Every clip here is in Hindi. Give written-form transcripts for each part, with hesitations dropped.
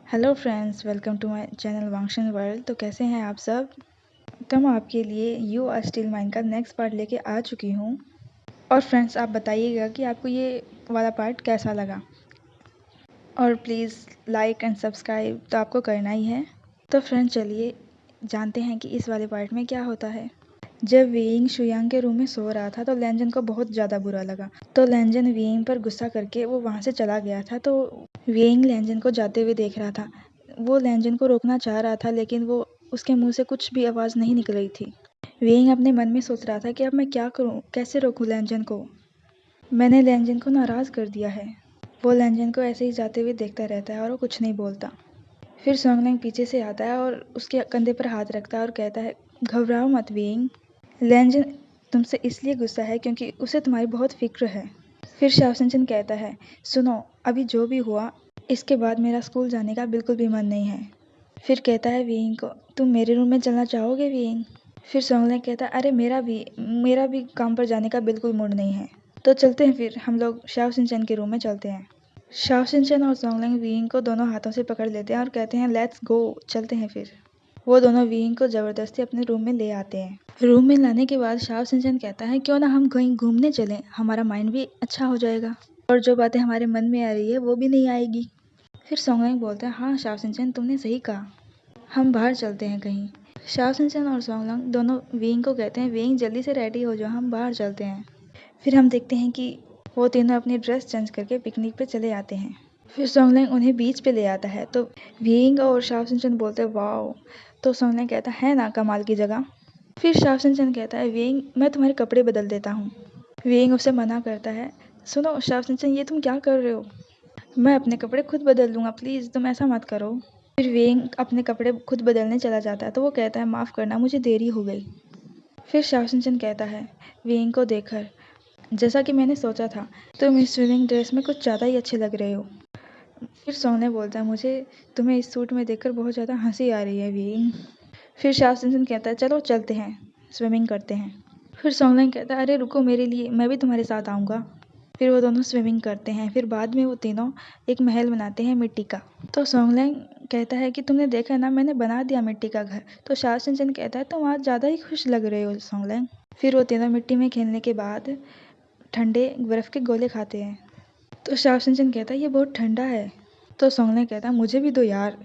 Hello friends, welcome to my channel वांगशन वर्ल्ड। तो कैसे हैं आप सब। तो मैं आपके लिए यू आर स्टिल माइन का नेक्स्ट पार्ट लेके आ चुकी हूँ। और फ्रेंड्स, आप बताइएगा कि आपको ये वाला पार्ट कैसा लगा। और प्लीज़ लाइक एंड सब्सक्राइब तो आपको करना ही है। तो फ्रेंड्स, चलिए जानते हैं कि इस वाले पार्ट में क्या होता है। जब वेइंग शुयांग के रूम में सो रहा था तो लैंजन को बहुत ज़्यादा बुरा लगा। तो लैंजन वेइंग पर गुस्सा करके वो वहाँ से चला गया था। तो वेइंग लैंजन को जाते हुए देख रहा था। वो लैंजन को रोकना चाह रहा था, लेकिन वो उसके मुंह से कुछ भी आवाज़ नहीं निकल रही थी। वेइंग अपने मन में सोच रहा था कि अब मैं क्या करूं, कैसे रोकूं लैंजन को। मैंने लैंजन को नाराज़ कर दिया है। वो लैंजन को ऐसे ही जाते हुए देखता रहता है और वो कुछ नहीं बोलता। फिर सोंगलैंग पीछे से आता है और उसके कंधे पर हाथ रखता है और कहता है, घबराओ मत वेइंग। लैंजन तुमसे इसलिए गुस्सा है क्योंकि उसे तुम्हारी बहुत फिक्र है। फिर शाओसिंचन कहता है, सुनो, अभी जो भी हुआ इसके बाद मेरा स्कूल जाने का बिल्कुल भी मन नहीं है। फिर कहता है वेइंग को, तुम मेरे रूम में चलना चाहोगे वेइंग। फिर सोंगलैंग कहता है, अरे मेरा भी काम पर जाने का बिल्कुल मूड नहीं है। तो चलते हैं, फिर हम लोग शाओसिंचन के रूम में चलते हैं। शाओसिंचन और सोंगलैंग वेइंग को दोनों हाथों से पकड़ लेते हैं और कहते हैं, लेट्स गो, चलते हैं। फिर वो दोनों वेइंग को ज़बरदस्ती अपने रूम में ले आते हैं। रूम में लाने के बाद शाओसिंचन कहता है, क्यों ना हम कहीं घूमने चलें, हमारा माइंड भी अच्छा हो जाएगा और जो बातें हमारे मन में आ रही है वो भी नहीं आएगी। फिर सोंगलैंग बोलता है, हाँ शाओसिंचन, तुमने सही कहा, हम बाहर चलते हैं कहीं। शाओसिंचन और सोंगलैंग दोनों वेइंग को कहते हैं, वेइंग जल्दी से रेडी हो जाओ, हम बाहर चलते हैं। फिर हम देखते हैं कि वो तीनों अपनी ड्रेस चेंज करके पिकनिक पे चले आते हैं। फिर सोंगलैंग उन्हें बीच पे ले आता है। तो वेइंग और शाओसिंचन बोलते हैं, वाओ। तो सोंगलैंग कहता है ना, कमाल की जगह। फिर शाओसिंचन कहता है, वेइंग मैं तुम्हारे कपड़े बदल देता हूँ। वेइंग उससे मना करता है, सुनो शाओसिंचन, ये तुम क्या कर रहे हो, मैं अपने कपड़े खुद बदल लूँगा, प्लीज़ तुम ऐसा मत करो। फिर वेइंग अपने कपड़े खुद बदलने चला जाता है। तो वो कहता है, माफ़ करना, मुझे देरी हो गई। फिर शाओसिंचन कहता है वेइंग को देखकर, जैसा कि मैंने सोचा था, तुम इस स्विमिंग ड्रेस में कुछ ज़्यादा ही अच्छे लग रहे हो। फिर सोंगलैंग बोलता है, मुझे तुम्हें इस सूट में देखकर बहुत ज़्यादा हंसी आ रही है वेइंग। फिर शाओसिंचन कहता है, चलो चलते हैं, स्विमिंग करते हैं। फिर सोंगलैंग कहता है, अरे रुको मेरे लिए, मैं भी तुम्हारे साथ आऊँगा। फिर वो दोनों स्विमिंग करते हैं। फिर बाद में वो तीनों एक महल बनाते हैं मिट्टी का। तो सोंगलैंग कहता है कि तुमने देखा ना, मैंने बना दिया मिट्टी का घर। तो शाओसिंचन कहता है, तुम आज ज़्यादा ही खुश लग रहे हो सोंगलैंग। फिर वो तीनों मिट्टी में खेलने के बाद ठंडे बर्फ़ के गोले खाते हैं। तो शाओसिंचन कहता है, ये बहुत ठंडा है। तो सोंगलैंग कहता है, मुझे भी दो यार।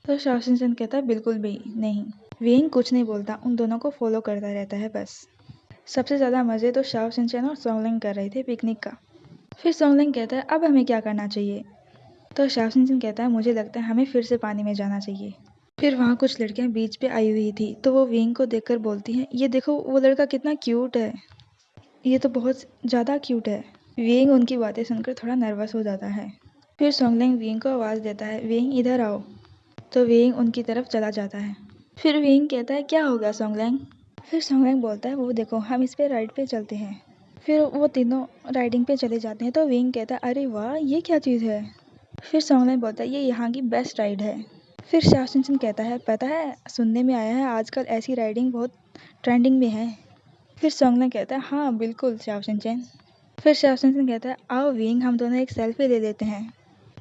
तो शाओसिंचन कहता है, बिल्कुल भी नहीं। वेइंग कुछ नहीं बोलता, उन दोनों को फॉलो करता रहता है बस। सबसे ज़्यादा मज़े तो शाओसिंचन और सोंगलैंग कर रहे थे पिकनिक का। फिर सोंगलैंग कहता है, अब हमें क्या करना चाहिए। तो शाओसिंचन कहता है, मुझे लगता है हमें फिर से पानी में जाना चाहिए। फिर वहाँ कुछ लड़कियाँ बीच पे आई हुई थी। तो वो वेइंग को देखकर बोलती हैं, ये देखो वो लड़का कितना क्यूट है, ये तो बहुत ज़्यादा क्यूट है। वेइंग उनकी बातें सुनकर थोड़ा नर्वस हो जाता है। फिर सोंगलैंग वेइंग को आवाज़ देता है, वेइंग इधर आओ। तो वेइंग उनकी तरफ चला जाता है। फिर वेइंग कहता है, क्या हो गया सोंगलैंग। फिर सोंगलैंग बोलता है, वो देखो हम इस पे राइड पे चलते हैं। फिर वो तीनों राइडिंग पे चले जाते हैं। तो वेइंग कहता है, अरे वाह, ये क्या चीज़ है। फिर सोंगलैंग बोलता है, ये यहाँ की बेस्ट राइड है। फिर शाओसिंचन कहता है, पता है, सुनने में आया है आजकल ऐसी राइडिंग बहुत ट्रेंडिंग में है। फिर सोंगलैंग कहता है, हाँ बिल्कुल शाओसिंचन। फिर शाओसिंचन कहता है, आओ वेइंग, हम दोनों एक सेल्फी ले लेते हैं।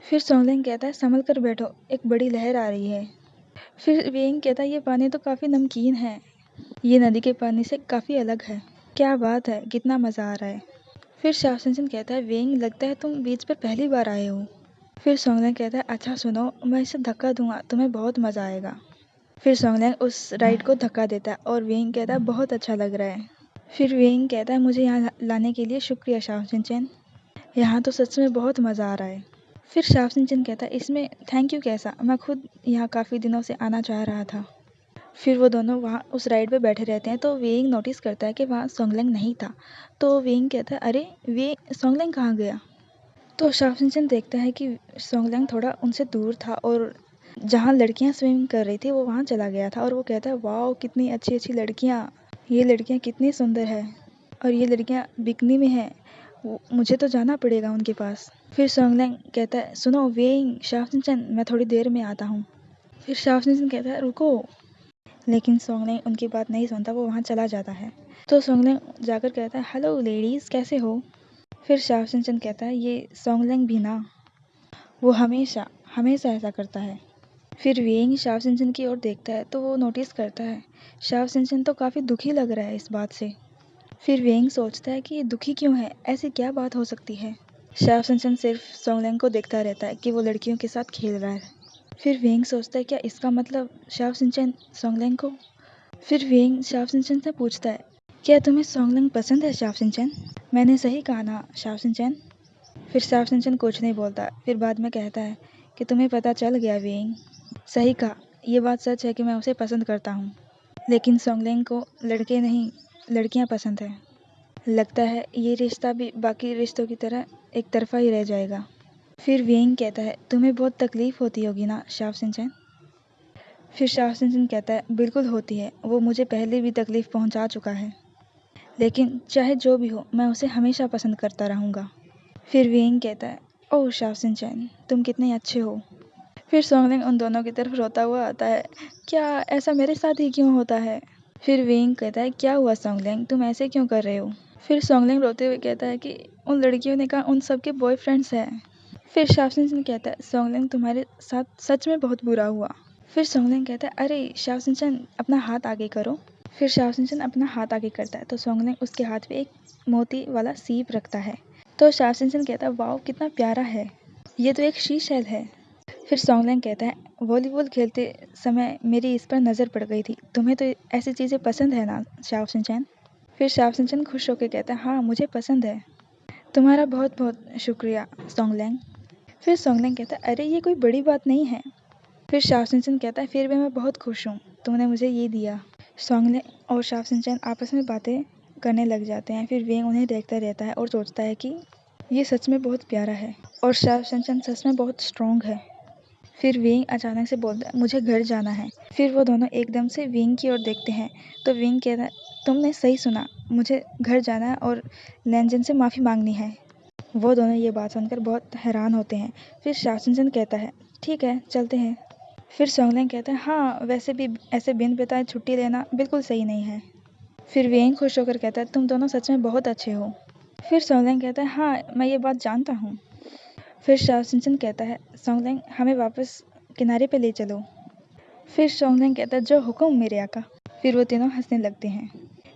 फिर सोंगलैंग कहता है, संभल कर बैठो, एक बड़ी लहर आ रही है। फिर वेइंग कहता है, ये पानी तो काफ़ी नमकीन है, ये नदी के पानी से काफ़ी अलग है। क्या बात है, कितना मज़ा आ रहा है। फिर शाओसिंचन कहता है, वेइंग लगता है तुम बीच पर पहली बार आए हो। फिर सोंगलैंग कहता है, अच्छा सुनो, मैं इसे धक्का दूंगा, तुम्हें बहुत मज़ा आएगा। फिर सोंगलैंग उस राइड को धक्का देता है और वेइंग कहता है, बहुत अच्छा लग रहा है। फिर वेइंग कहता है, मुझे यहाँ लाने के लिए शुक्रिया शाओसिंचन, यहाँ तो सच में बहुत मज़ा आ रहा है। फिर शाओसिंचन कहता है, इसमें थैंक यू कैसा, मैं खुद यहाँ काफ़ी दिनों से आना चाह रहा था। फिर वो दोनों वहाँ उस राइड पे बैठे रहते हैं। तो वेइंग नोटिस करता है कि वहाँ सोंगलैंग नहीं था। तो वेइंग कहता है, अरे वे सोंगलैंग कहाँ गया। तो शाओसिंचन देखता है कि सोंगलैंग थोड़ा उनसे दूर था और जहाँ लड़कियाँ स्विमिंग कर रही थी वो वहाँ चला गया था। और वो कहता है, वाह, कितनी अच्छी अच्छी लड़कियाँ, ये लड़कियाँ कितनी सुंदर है और ये लड़कियाँ बिकनी में हैं, मुझे तो जाना पड़ेगा उनके पास। फिर सोंगलैंग कहता है, सुनो वेइंग, शाओसिंचन, मैं थोड़ी देर में आता हूँ। फिर शाओसिंचन कहता है, रुको। लेकिन सोंगलैंग उनकी बात नहीं सुनता, वो वहाँ चला जाता है। तो सोंगलैंग जाकर कहता है, हेलो लेडीज़, कैसे हो। फिर शाओसिंचन कहता है, ये सोंगलैंग भी ना, वो हमेशा हमेशा ऐसा करता है। फिर वेइंग शाव सिंचन की ओर देखता है तो वो नोटिस करता है शाव सिंचन तो काफ़ी दुखी लग रहा है इस बात से। फिर वेइंग सोचता है कि ये दुखी क्यों है, ऐसी क्या बात हो सकती है। शाव सिंचन सिर्फ सोंगलेंग को देखता रहता है कि वो लड़कियों के साथ खेल रहा है। फिर वेइंग सोचता है क्या इसका मतलब शाव सिंचन सोंगलेंग को। फिर वेइंग शाव सिंचन से पूछता है क्या तुम्हें सोंगलेंग पसंद है शाव सिंचन। मैंने सही कहा ना शाव सिंचन। फिर शाव सिंचन कुछ नहीं बोलता, फिर बाद में कहता है कि तुम्हें पता चल गया वेइंग। सही कहा, ये बात सच है कि मैं उसे पसंद करता हूँ, लेकिन सोंगलेंग को लड़के नहीं लड़कियाँ पसंद है। लगता है ये रिश्ता भी बाकी रिश्तों की तरह एक तरफा ही रह जाएगा। फिर वेइंग कहता है तुम्हें बहुत तकलीफ होती होगी ना शाव सिंचन। फिर शाव सिंचन कहता है बिल्कुल होती है, वो मुझे पहले भी तकलीफ पहुंचा चुका है, लेकिन चाहे जो भी हो मैं उसे हमेशा पसंद करता रहूँगा। फिर वेइंग कहता है ओह शाव सिंचन तुम कितने अच्छे हो। फिर सोंगलेंग उन दोनों की तरफ रोता हुआ आता है, क्या ऐसा मेरे साथ ही क्यों होता है। फिर वेइंग कहता है क्या हुआ सोंगलेंग, तुम ऐसे क्यों कर रहे हो। फिर सोंगलेंग रोते हुए कहता है कि उन लड़कियों ने कहा उन सबके बॉयफ्रेंड्स हैं। फिर शाव सिंचन कहता है सोंगलेंग तुम्हारे साथ सच में बहुत बुरा हुआ। फिर सोंगलेंग कहता है अरे शाव सिंचन अपना हाथ आगे करो। फिर शाव सिंचन अपना हाथ आगे करता है तो सोंगलेंग उसके हाथ में एक मोती वाला सीप रखता है। तो शाव सिंचन कहता है वाओ कितना प्यारा है, ये तो एक शीशेल है। फिर सोंगलेंग कहता है वॉलीबॉल खेलते समय मेरी इस पर नज़र पड़ गई थी, तुम्हें तो ऐसी चीज़ें पसंद है ना शाव सिंचन। फिर शाव सिंचन खुश होकर कहता है हाँ मुझे पसंद है, तुम्हारा बहुत बहुत शुक्रिया सोंगलेंग। फिर सोंगलेंग कहता है अरे ये कोई बड़ी बात नहीं है। फिर शाव सिंचन कहता है फिर भी मैं बहुत खुश हूँ तुमने मुझे ये दिया। सोंगलेंग और शाव सिंचन आपस में बातें करने लग जाते हैं। फिर वेंग उन्हें देखता रहता है और सोचता है कि ये सच में बहुत प्यारा है और शाव सिंचन सच में बहुत स्ट्रॉन्ग है। फिर विंग अचानक से बोलता है मुझे घर जाना है। फिर वो दोनों एकदम से विंग की ओर देखते हैं तो विंग कहता है तुमने सही सुना, मुझे घर जाना है और लैंजन से माफ़ी मांगनी है। वो दोनों ये बात सुनकर बहुत हैरान होते हैं। फिर शाओसिंचन कहता है ठीक है चलते हैं। फिर सोंगलेंग कहता है हाँ वैसे भी ऐसे बिन बताए छुट्टी लेना बिल्कुल सही नहीं है। फिर वेंग खुश होकर कहता है तुम दोनों सच में बहुत अच्छे हो। फिर सोंगलेंग कहता है हाँ मैं ये बात जानता हूँ। फिर शाओसिंचन कहता है सोंगलेंग हमें वापस किनारे पे ले चलो। फिर सोंगलेंग कहता है जो हुक्म मेरे आका। फिर वो तीनों हंसने लगते हैं।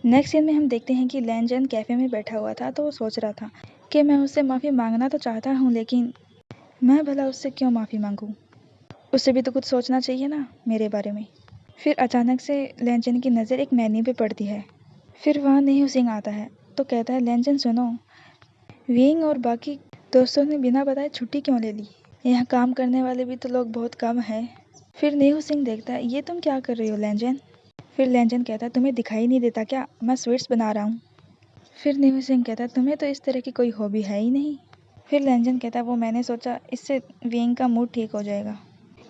नेक्स्ट सीन में हम देखते हैं कि लैंजन कैफ़े में बैठा हुआ था तो वो सोच रहा था कि मैं उससे माफ़ी मांगना तो चाहता हूँ, लेकिन मैं भला उससे क्यों माफ़ी मांगूँ, उससे भी तो कुछ सोचना चाहिए ना मेरे बारे में। फिर अचानक से लैंजन की नज़र एक मैनी पे पड़ती है। फिर वहाँ नेहू सिंह आता है तो कहता है लैंजन सुनो, विंग और बाकी दोस्तों ने बिना बताए छुट्टी क्यों ले ली, यहाँ काम करने वाले भी तो लोग बहुत कम हैं। फिर नेहू सिंह देखता है ये तुम क्या कर रही हो लैंजन। फिर लैंजन कहता है तुम्हें दिखाई नहीं देता क्या, मैं स्वीट्स बना रहा हूँ। फिर नेहू सिंह कहता है तुम्हें तो इस तरह की कोई हॉबी है ही नहीं। फिर लैंजन कहता है वो मैंने सोचा इससे विंग का मूड ठीक हो जाएगा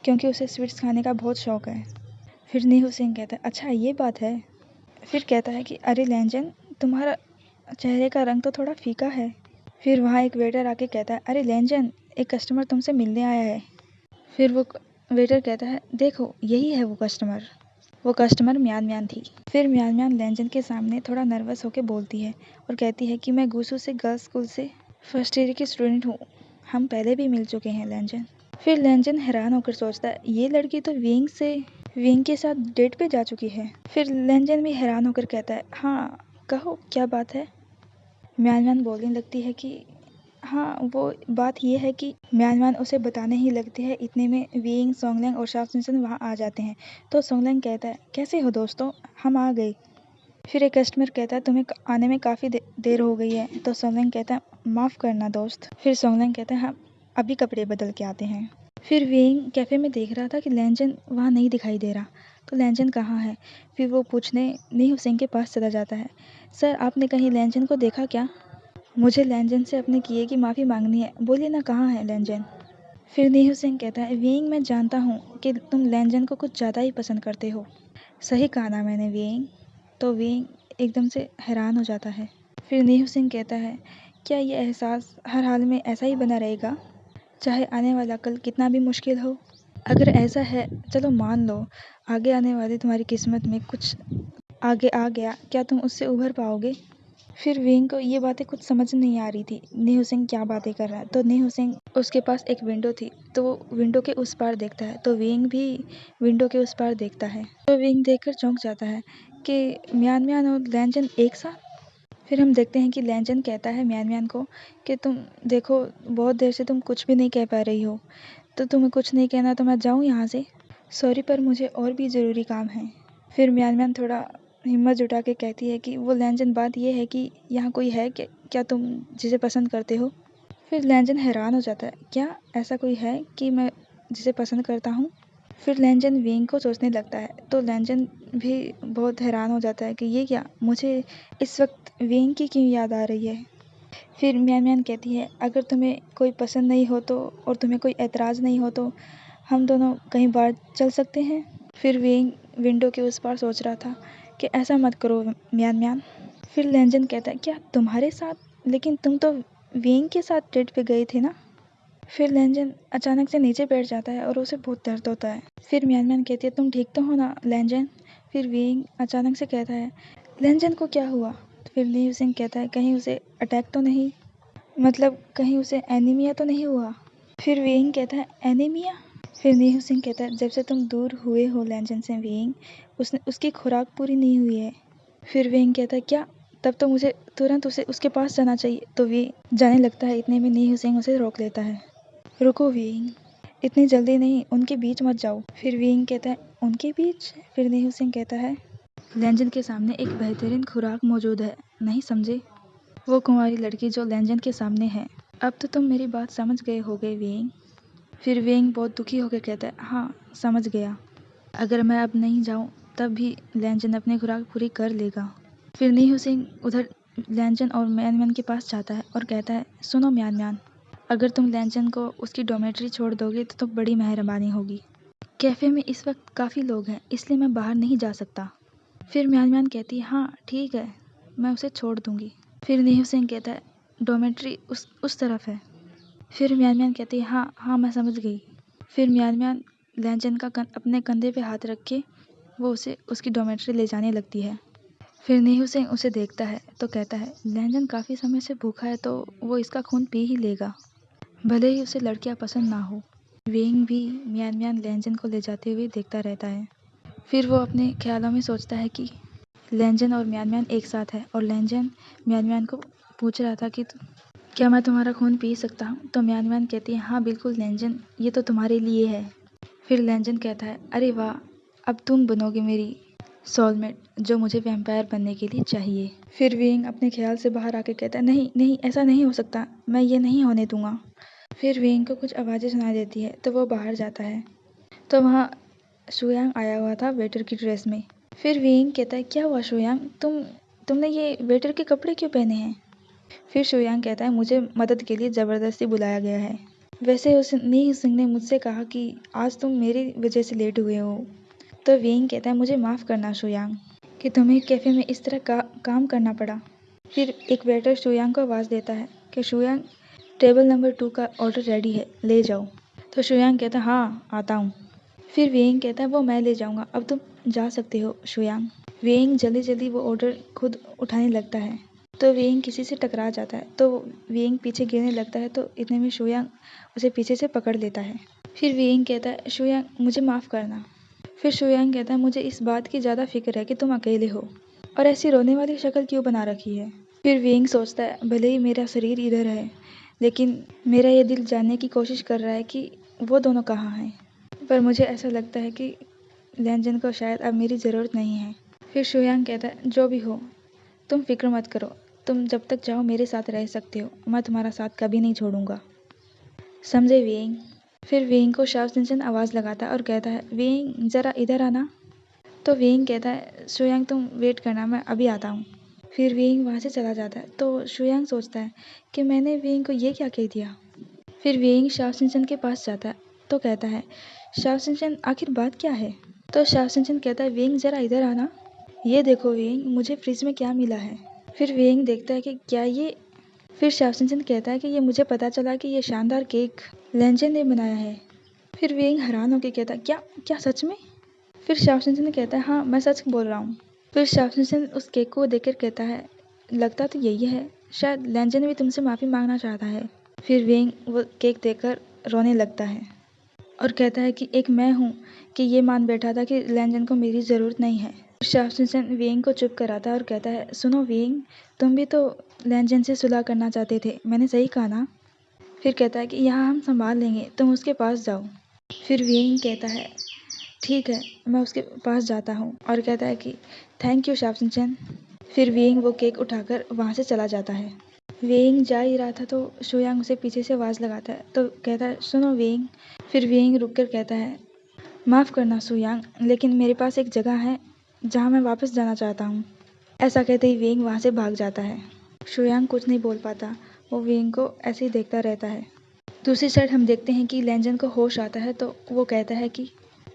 क्योंकि उसे स्वीट्स खाने का बहुत शौक है। फिर नेहू सिंह कहता है अच्छा ये बात है। फिर कहता है कि अरे लैंजन तुम्हारा चेहरे का रंग तो थोड़ा फीका है। फिर वहाँ एक वेटर आके कहता है अरे लैंजन एक कस्टमर तुमसे मिलने आया है। फिर वो वेटर कहता है देखो यही है वो कस्टमर। वो कस्टमर म्यान म्यान थी। फिर म्यान म्यान लैंजन के सामने थोड़ा नर्वस होकर बोलती है और कहती है कि मैं गूसू से गर्ल्स स्कूल से फर्स्ट ईयर की स्टूडेंट हूँ, हम पहले भी मिल चुके हैं लैंजन। फिर लैंजन हैरान होकर सोचता है ये लड़की तो विंग के साथ डेट पे जा चुकी है। फिर लैंजन भी हैरान होकर कहता है हाँ कहो क्या बात है। म्यान म्यान बोलने लगती है कि हाँ वो बात ये है कि म्यान म्यान उसे बताने ही लगती है, इतने में विंग सोंगलेंग और शाओसिंचन वहाँ आ जाते हैं। तो सोंगलेंग कहता है कैसे हो दोस्तों, हम आ गए। फिर एक कस्टमर कहता है तुम्हें आने में काफ़ी देर हो गई है। तो सोंगलेंग कहता है माफ़ करना दोस्त। फिर सोंगलेंग कहता है हम अभी कपड़े बदल के आते हैं। फिर विंग कैफ़े में देख रहा था कि लैंजन वहाँ नहीं दिखाई दे रहा, तो लैंजन कहाँ है। फिर वो पूछने नेहू सिंह के पास चला जाता है, सर आपने कहीं लैंजन को देखा क्या, मुझे लैंजन से अपने किए की माफ़ी मांगनी है, बोलिए ना कहाँ है लैंजन। फिर नेहू सिंह कहता है विंग मैं जानता हूँ कि तुम लैंजन को कुछ ज़्यादा ही पसंद करते हो। सही कहा ना मैंने विंग। तो विंग एकदम से हैरान हो जाता है। फिर नेहू सिंह कहता है क्या ये एहसास हर हाल में ऐसा ही बना रहेगा, चाहे आने वाला कल कितना भी मुश्किल हो। अगर ऐसा है चलो मान लो आगे आने वाली तुम्हारी किस्मत में कुछ आगे आ गया, क्या तुम उससे उभर पाओगे। फिर विंग को ये बातें कुछ समझ नहीं आ रही थी नेहू सिंह क्या बातें कर रहा है। तो नेहू सिंह उसके पास एक विंडो थी, तो वो विंडो के उस पार देखता है, तो विंग भी विंडो के उस पार देखता है। तो विंग देखकर चौंक जाता है कि म्यान म्यान और लैंजन एक साथ। फिर हम देखते हैं कि लैंजन कहता है म्यान म्यान को कि तुम देखो, बहुत देर से तुम कुछ भी नहीं कह पा रही हो, तो तुम्हें कुछ नहीं कहना तो मैं जाऊँ यहाँ से? सॉरी, पर मुझे और भी ज़रूरी काम है। फिर म्यान म्यान थोड़ा हिम्मत जुटा के कहती है कि वो लैंजन, बात ये है कि यहाँ कोई है क्या तुम जिसे पसंद करते हो? फिर लैंजन हैरान हो जाता है, क्या ऐसा कोई है कि मैं जिसे पसंद करता हूँ? फिर लैंजन विंग को सोचने लगता है, तो लैंजन भी बहुत हैरान हो जाता है कि ये क्या, मुझे इस वक्त विंग की क्यों याद आ रही है? फिर म्यान म्यान कहती है, अगर तुम्हें कोई पसंद नहीं हो तो, और तुम्हें कोई एतराज़ नहीं हो तो हम दोनों कहीं बाहर चल सकते हैं। फिर विंग विंडो के उस पार सोच रहा था कि ऐसा मत करो म्यान म्यान। फिर लैंजन कहता है, क्या तुम्हारे साथ? लेकिन तुम तो विंग के साथ डेट पे गए थे ना? फिर लैंजन अचानक से नीचे बैठ जाता है और उसे बहुत दर्द होता है। फिर म्यान म्यान कहती है, तुम ठीक तो हो ना लैंजन? फिर विंग अचानक से कहता है, लैंजन को क्या हुआ? फिर ली सिंह कहता है, कहीं उसे अटैक तो नहीं, मतलब कहीं उसे एनीमिया तो नहीं हुआ? फिर विंग कहता है, एनीमिया? फिर नीहू सिंह कहता है, जब से तुम दूर हुए हो लैंजन से विंग, उसकी खुराक पूरी नहीं हुई है। फिर विंग कहता है, क्या? तब तो मुझे तुरंत उसके पास जाना चाहिए। तो वे जाने लगता है, इतने में नीहू सिंह उसे रोक लेता है। रुको विंग, इतनी जल्दी नहीं, उनके बीच मत जाओ। फिर विंग कहता है, उनके बीच? फिर नीहू सिंह कहता है, लैंजन के सामने एक बेहतरीन खुराक मौजूद है, नहीं समझे? वो कुंवारी लड़की जो लैंजन के सामने है। अब तो तुम मेरी बात समझ गए होगे विंग। फिर विंग बहुत दुखी होकर कहता है, हाँ समझ गया। अगर मैं अब नहीं जाऊँ तब भी लैंजन अपनी खुराक पूरी कर लेगा। फिर नीहू सिंह उधर लैंजन और म्यान म्यान के पास जाता है और कहता है, सुनो म्यान म्यान, अगर तुम लैंजन को उसकी डॉर्मेट्री छोड़ दोगे तो बड़ी मेहरबानी होगी। कैफ़े में इस वक्त काफ़ी लोग हैं, इसलिए मैं बाहर नहीं जा सकता। फिर म्यान म्यान कहती है, हाँ ठीक है, मैं उसे छोड़ दूँगी। फिर नीहू सिंह कहता है, डॉर्मेट्री उस तरफ है। फिर म्यान म्यान कहती है, हाँ हाँ मैं समझ गई। फिर म्यान म्यान लैंजन का अपने कंधे पे हाथ रख के वो उसे उसकी डॉर्मेट्री ले जाने लगती है। फिर नीहू सिंह उसे देखता है तो कहता है, लैंजन काफ़ी समय से भूखा है तो वो इसका खून पी ही लेगा, भले ही उसे लड़कियां पसंद ना हो। वेंग भी म्यान म्यान लैंजन को ले जाते हुए देखता रहता है। फिर वो अपने ख्यालों में सोचता है कि लैंजन और म्यान म्यान एक साथ है, और लैंजन म्यान म्यान को पूछ रहा था कि क्या मैं तुम्हारा खून पी सकता हूँ? तो म्यान म्यान कहती है, हाँ बिल्कुल लैंजन, ये तो तुम्हारे लिए है। फिर लैंजन कहता है, अरे वाह, अब तुम बनोगे मेरी सोलमेट, जो मुझे वैम्पायर बनने के लिए चाहिए। फिर विंग अपने ख्याल से बाहर आके कहता है, नहीं नहीं, ऐसा नहीं हो सकता, मैं ये नहीं होने दूंगा। फिर विंग को कुछ आवाज़ें सुनाई देती है तो वो बाहर जाता है, तो वहाँ शुयांग आया हुआ था वेटर की ड्रेस में। फिर विंग कहता है, क्या हुआ शुयांग, तुमने ये वेटर के कपड़े क्यों पहने हैं? फिर शुयांग कहता है, मुझे मदद के लिए ज़बरदस्ती बुलाया गया है। वैसे उस नी सिंह ने मुझसे कहा कि आज तुम मेरी वजह से लेट हुए हो। तो विंग कहता है, मुझे माफ़ करना शुयांग कि तुम्हें कैफ़े में इस तरह काम करना पड़ा। फिर एक वेटर शुयांग को आवाज़ देता है कि शुयांग, टेबल नंबर 2 का ऑर्डर रेडी है, ले जाओ। तो शुयांग कहता है, हाँ आता हूँ। फिर वेइंग कहता है, वो मैं ले जाऊँगा, अब तुम जा सकते हो शुयांग। वेइंग जल्दी जल्दी वो ऑर्डर खुद उठाने लगता है, तो वेइंग किसी से टकरा जाता है, तो वेइंग पीछे गिरने लगता है, तो इतने में शुयांग उसे पीछे से पकड़ लेता है। फिर वेइंग कहता है, शुयांग मुझे माफ़ करना। फिर शुयांग कहता है, मुझे इस बात की ज़्यादा फिक्र है कि तुम अकेले हो और ऐसी रोने वाली शक्ल क्यों बना रखी है। फिर वेइंग सोचता है, भले ही मेरा शरीर इधर है, लेकिन मेरा ये दिल जानने की कोशिश कर रहा है कि वो दोनों कहाँ हैं। पर मुझे ऐसा लगता है कि लैंजन को शायद अब मेरी ज़रूरत नहीं है। फिर शुयांग कहता है, जो भी हो तुम फिक्र मत करो, तुम जब तक चाहो मेरे साथ रह सकते हो, मैं तुम्हारा साथ कभी नहीं छोड़ूंगा, समझे वेइंग। फिर वेइंग को शाओ सिंचन आवाज़ लगाता है और कहता है, वेइंग ज़रा इधर आना। तो वेइंग कहता है, शुयांग तुम वेट करना, मैं अभी आता हूँ। फिर वेइंग वहाँ से चला जाता है, तो शुयांग सोचता है कि मैंने वेइंग को ये क्या कह दिया। फिर वेइंग शाओ सिंचन के पास जाता है तो कहता है, शाओ सिंचन आखिर बात क्या है। तो शाओ सिंचन कहता है, वेइंग ज़रा इधर आना, ये देखो वेइंग, मुझे फ्रिज में क्या मिला है। फिर वेइंग देखता है कि क्या ये। फिर शाओ सिंचन कहता है कि ये मुझे पता चला कि ये शानदार केक लैंजन ने बनाया है। फिर वेइंग हैरान होकर कहता है, क्या क्या सच में? फिर शाओ सिंचन कहता है, हाँ मैं सच बोल रहा हूँ। फिर शाओ सिंचन उस केक को देखकर कहता है, लगता तो यही है, शायद लैंजन भी तुमसे माफ़ी मांगना चाहता है। फिर वेंग वो केक देखकर रोने लगता है और कहता है कि एक मैं हूँ कि ये मान बैठा था कि लैंजन को मेरी ज़रूरत नहीं है। शाओ वेंग को चुप कराता है और कहता है, सुनो वेंग, तुम भी तो लैंजन से सुलह करना चाहते थे, मैंने सही कहा ना? फिर कहता है कि यहाँ हम संभाल लेंगे, तुम उसके पास जाओ। फिर वेंग कहता है, ठीक है, मैं उसके पास जाता हूँ और कहता है कि थैंक यू शाओ। फिर वेंग वो केक उठाकर वहाँ से चला जाता है। वेंग जा ही रहा था तो शोयांग उसे पीछे से आवाज़ लगाता है तो कहता है, सुनो वेंग। फिर वेंग रुक कर कहता है, माफ़ करना शोयांग, लेकिन मेरे पास एक जगह है जहाँ मैं वापस जाना चाहता हूँ। ऐसा कहते ही वेंग वहाँ से भाग जाता है। शोयांग कुछ नहीं बोल पाता, वो वेंग को ऐसे ही देखता रहता है। दूसरी साइड हम देखते हैं कि लैंजन को होश आता है तो वो कहता है कि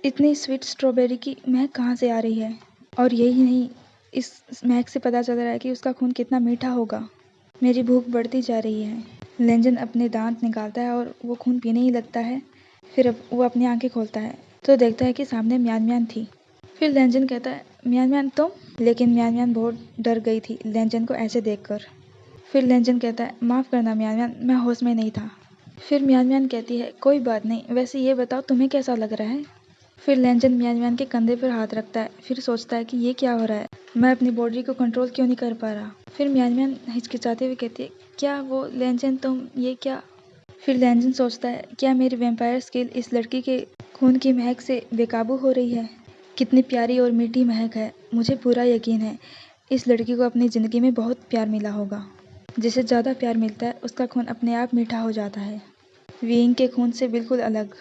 इतनी स्वीट स्ट्रॉबेरी की महक कहाँ से आ रही है, और यही नहीं, इस महक से पता चल रहा है कि उसका खून कितना मीठा होगा। मेरी भूख बढ़ती जा रही है। लैंजन अपने दांत निकालता है और वो खून पीने ही लगता है। फिर अब वो अपनी आंखें खोलता है तो देखता है कि सामने म्यान म्यान थी। फिर लैंजन कहता है, म्यान म्यान तुम? लेकिन म्यान म्यान बहुत डर गई थी लैंजन को ऐसे देखकर। फिर लैंजन कहता है, माफ़ करना म्यान म्यान, मैं होश में नहीं था। फिर म्यान म्यान कहती है, कोई बात नहीं, वैसे ये बताओ तुम्हें कैसा लग रहा है? फिर लैंजन म्यान म्यान के कंधे पर हाथ रखता है। फिर सोचता है कि ये क्या हो रहा है, मैं अपनी बॉडी को कंट्रोल क्यों नहीं कर पा रहा। फिर म्यान म्यान हिचकिचाते हुए कहती है, क्या वो लैंजन तुम ये क्या? फिर लैंजन सोचता है, क्या मेरी वैम्पायर स्किल इस लड़की के खून की महक से बेकाबू हो रही है? कितनी प्यारी और मीठी महक है, मुझे पूरा यकीन है इस लड़की को अपनी ज़िंदगी में बहुत प्यार मिला होगा। जिसे ज़्यादा प्यार मिलता है उसका खून अपने आप मीठा हो जाता है, विंग के खून से बिल्कुल अलग।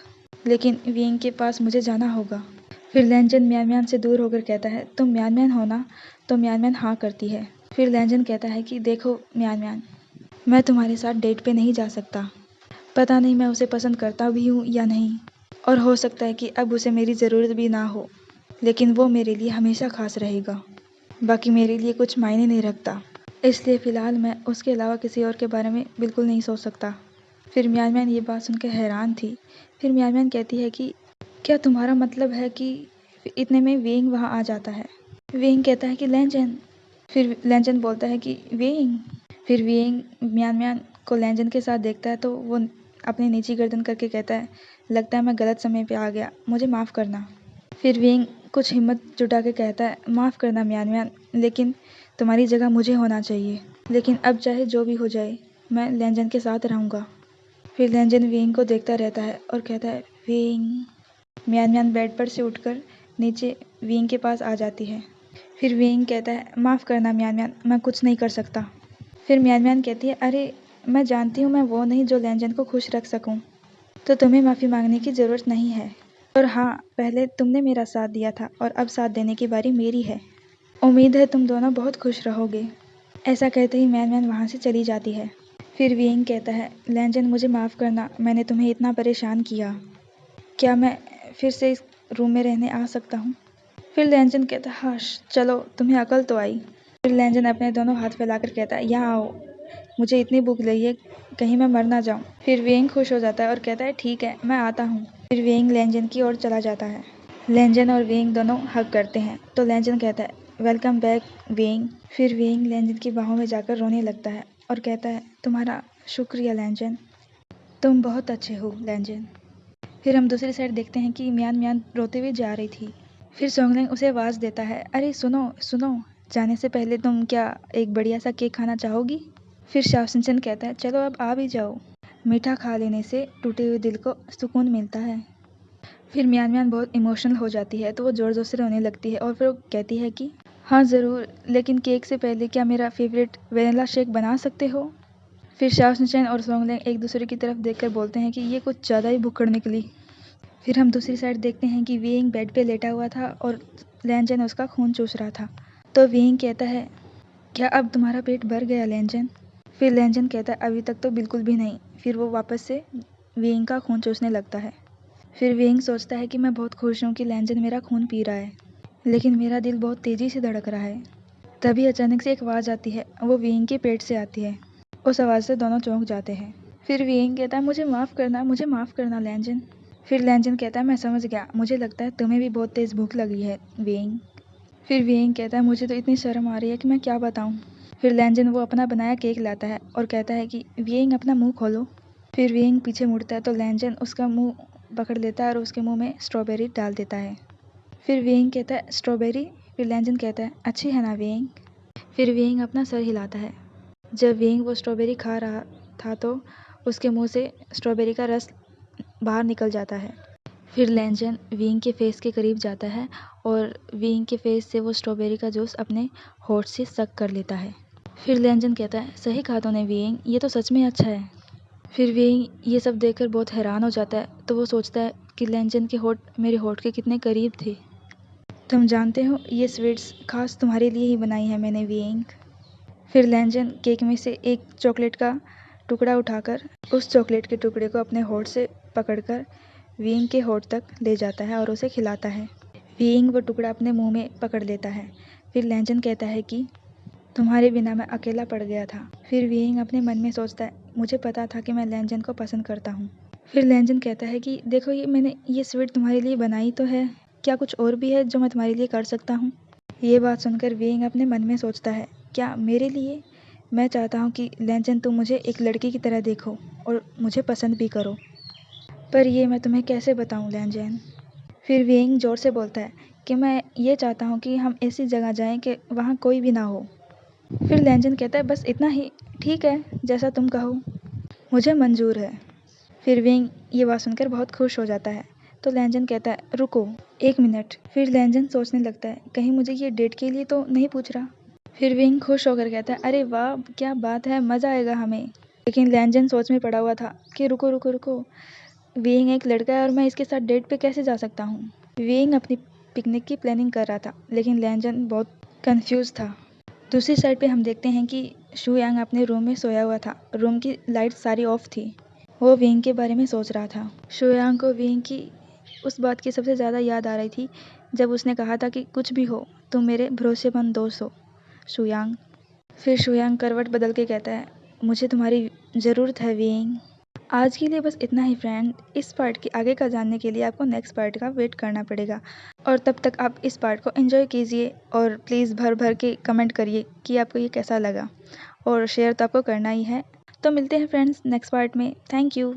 लेकिन विंग के पास मुझे जाना होगा। फिर लैंजन म्यान म्यान से दूर होकर कहता है, तुम म्यान म्यान हो ना? तो म्यान म्यान हाँ करती है। फिर लैंजन कहता है कि देखो म्यान म्यान, मैं तुम्हारे साथ डेट पे नहीं जा सकता। पता नहीं मैं उसे पसंद करता भी हूँ या नहीं, और हो सकता है कि अब उसे मेरी ज़रूरत भी ना हो, लेकिन वो मेरे लिए हमेशा खास रहेगा। बाकी मेरे लिए कुछ मायने नहीं रखता, इसलिए फ़िलहाल मैं उसके अलावा किसी और के बारे में बिल्कुल नहीं सोच सकता। फिर म्यान म्यान ये बात सुनकर हैरान थी। फिर म्यान म्यान कहती है कि क्या तुम्हारा मतलब है कि इतने में वेंग वहाँ आ जाता है? वेंग कहता है कि लैंजन। फिर लैंजन बोलता है कि वेंग। फिर वेंग म्यान म्यान को लैंजन के साथ देखता है तो वो अपनी नीची गर्दन करके कहता है, लगता है मैं गलत समय पे आ गया, मुझे माफ़ करना। फिर वेंग कुछ हिम्मत जुटा के कहता है, माफ़ करना म्यान म्यान, लेकिन तुम्हारी जगह मुझे होना चाहिए। लेकिन अब चाहे जो भी हो जाए, मैं लैंजन के साथ रहूँगा। फिर लैंजन वेंग को देखता रहता है और कहता है, वेंग। म्यान म्यान बेड पर से उठकर नीचे वेंग के पास आ जाती है। फिर वेंग कहता है, माफ़ करना म्यान म्यान, मैं कुछ नहीं कर सकता। फिर म्यान म्यान कहती है, अरे मैं जानती हूँ मैं वो नहीं जो लैंजन को खुश रख सकूँ, तो तुम्हें माफ़ी मांगने की ज़रूरत नहीं है। और हाँ, पहले तुमने मेरा साथ दिया था और अब साथ देने की बारी मेरी है। उम्मीद है तुम दोनों बहुत खुश रहोगे। ऐसा कहते ही म्यान म्यान वहाँ से चली जाती है। फिर वेंग कहता है, लैंजन मुझे माफ़ करना, मैंने तुम्हें इतना परेशान किया। क्या मैं फिर से इस रूम में रहने आ सकता हूँ? फिर लैंजन कहता है, हाश, चलो तुम्हें अकल तो आई। फिर लैंजन अपने दोनों हाथ फैलाकर कहता है, यहाँ आओ, मुझे इतनी भूख लगी है, कहीं मैं मर ना जाऊँ। फिर वेंग खुश हो जाता है और कहता है, ठीक है, मैं आता हूँ। फिर वेंग लैंजन की ओर चला जाता है। लैंजन और वेंग दोनों हग करते हैं तो लैंजन कहता है, वेलकम बैक वेंग। फिर वेंग लैंजन की बाहों में जाकर रोने लगता है और कहता है, तुम्हारा शुक्रिया लैंजन, तुम बहुत अच्छे हो लैंजन। फिर हम दूसरी साइड देखते हैं कि म्यान म्यान रोते हुए जा रही थी। फिर सोंगलिंग उसे आवाज़ देता है, अरे सुनो सुनो, जाने से पहले तुम क्या एक बढ़िया सा केक खाना चाहोगी? फिर शाओ कहता है, चलो अब आ भी जाओ, मीठा खा लेने से टूटे हुए दिल को सुकून मिलता है। फिर म्यान म्यान बहुत इमोशनल हो जाती है तो वो ज़ोर ज़ोर से रोने लगती है और फिर वो कहती है कि हाँ ज़रूर, लेकिन केक से पहले क्या मेरा फेवरेट वेनिला शेक बना सकते हो? फिर शाओ और सोंगलिंग एक दूसरे की तरफ देखकर बोलते हैं कि ये कुछ ज़्यादा ही भुक्कड़ निकली। फिर हम दूसरी साइड देखते हैं कि वेइंग बेड पे लेटा हुआ था और लैंजन उसका खून चूस रहा था। तो वेइंग कहता है, क्या अब तुम्हारा पेट भर गया लैंजन? फिर लैंजन कहता है, अभी तक तो बिल्कुल भी नहीं। फिर वो वापस से वेइंग का खून चूसने लगता है। फिर वेइंग सोचता है कि मैं बहुत खुश हूँ कि लैंजन मेरा खून पी रहा है, लेकिन मेरा दिल बहुत तेज़ी से धड़क रहा है। तभी अचानक से एक आवाज़ आती है, वो वेइंग के पेट से आती है। उस आवाज़ से दोनों चौंक जाते हैं। फिर वेइंग कहता है, मुझे माफ़ करना लैंजन। फिर लैंजन कहता है, मैं समझ गया, मुझे लगता है तुम्हें भी बहुत तेज़ भूख लगी है वेइंग। फिर वेइंग कहता है, मुझे तो इतनी शर्म आ रही है कि मैं क्या बताऊँ। फिर लैंजन वो अपना बनाया केक लाता है और कहता है कि वेइंग अपना मुंह खोलो। फिर वेइंग पीछे मुड़ता है तो लैंजन उसका मुंह पकड़ लेता है और उसके मुंह में स्ट्रॉबेरी डाल देता है। फिर वेइंग कहता है स्ट्रॉबेरी। फिर लैंजन कहता है अच्छी है ना वेइंग। फिर वेइंग अपना सर हिलाता है। जब वेइंग वो स्ट्रॉबेरी खा रहा था तो उसके मुंह से स्ट्रॉबेरी का रस बाहर निकल जाता है। फिर लैंजन वेइंग के फेस के करीब जाता है और वेइंग के फेस से वो स्ट्रॉबेरी का जूस अपने होठ से सक कर लेता है। फिर लैंजन कहता है सही कहा तूने वेइंग, ये तो सच में अच्छा है। फिर वेइंग ये सब देखकर बहुत हैरान हो जाता है तो वो सोचता है कि लैंजन के होठ मेरे होठ के कितने करीब थे। तुम जानते हो ये स्वीट्स खास तुम्हारे लिए ही बनाई है मैंने वेइंग। फिर लैंजन केक में से एक चॉकलेट का टुकड़ा उठाकर उस चॉकलेट के टुकड़े को अपने होठ से पकड़कर वेइंग के होठ तक ले जाता है और उसे खिलाता है। वेइंग वो टुकड़ा अपने मुंह में पकड़ लेता है। फिर लैंजन कहता है कि तुम्हारे बिना मैं अकेला पड़ गया था। फिर वेइंग अपने मन में सोचता है मुझे पता था कि मैं लैंजन को पसंद करता हूँ। फिर लैंजन कहता है कि देखो मैंने ये स्वीट तुम्हारे लिए बनाई तो है, क्या कुछ और भी है जो मैं तुम्हारे लिए कर सकता हूँ। ये बात सुनकर वेइंग अपने मन में सोचता है क्या मेरे लिए? मैं चाहता हूँ कि लैंजन तुम मुझे एक लड़की की तरह देखो और मुझे पसंद भी करो, पर ये मैं तुम्हें कैसे बताऊँ लैंजन। फिर वेइंग ज़ोर से बोलता है कि मैं ये चाहता हूँ कि हम ऐसी जगह जाएं कि वहाँ कोई भी ना हो। फिर लैंजन कहता है बस इतना ही, ठीक है जैसा तुम कहो, मुझे मंजूर है। फिर वेइंग ये बात सुनकर बहुत खुश हो जाता है तो लैंजन कहता है रुको 1 मिनट। फिर लैंजन सोचने लगता है कहीं मुझे ये डेट के लिए तो नहीं पूछ रहा। फिर वेइंग खुश होकर कहता है अरे वाह क्या बात है, मज़ा आएगा हमें। लेकिन लैंजन सोच में पड़ा हुआ था कि रुको रुको रुको, वेइंग एक लड़का है और मैं इसके साथ डेट पे कैसे जा सकता हूँ। वेइंग अपनी पिकनिक की प्लानिंग कर रहा था लेकिन लैंजन बहुत कंफ्यूज था। दूसरी साइड पे हम देखते हैं कि शू यांग अपने रूम में सोया हुआ था। रूम की लाइट सारी ऑफ थी। वो वेइंग के बारे में सोच रहा था। शू यांग को वेइंग की उस बात की सबसे ज़्यादा याद आ रही थी जब उसने कहा था कि कुछ भी हो तुम मेरे भरोसेमंद दोस्त हो शू यांग। फिर शू यांग करवट बदल के कहता है मुझे तुम्हारी ज़रूरत है वेइंग। आज के लिए बस इतना ही फ्रेंड। इस पार्ट के आगे का जानने के लिए आपको नेक्स्ट पार्ट का वेट करना पड़ेगा और तब तक आप इस पार्ट को एंजॉय कीजिए और प्लीज़ भर भर के कमेंट करिए कि आपको ये कैसा लगा और शेयर तो आपको करना ही है। तो मिलते हैं फ्रेंड्स नेक्स्ट पार्ट में। Thank you.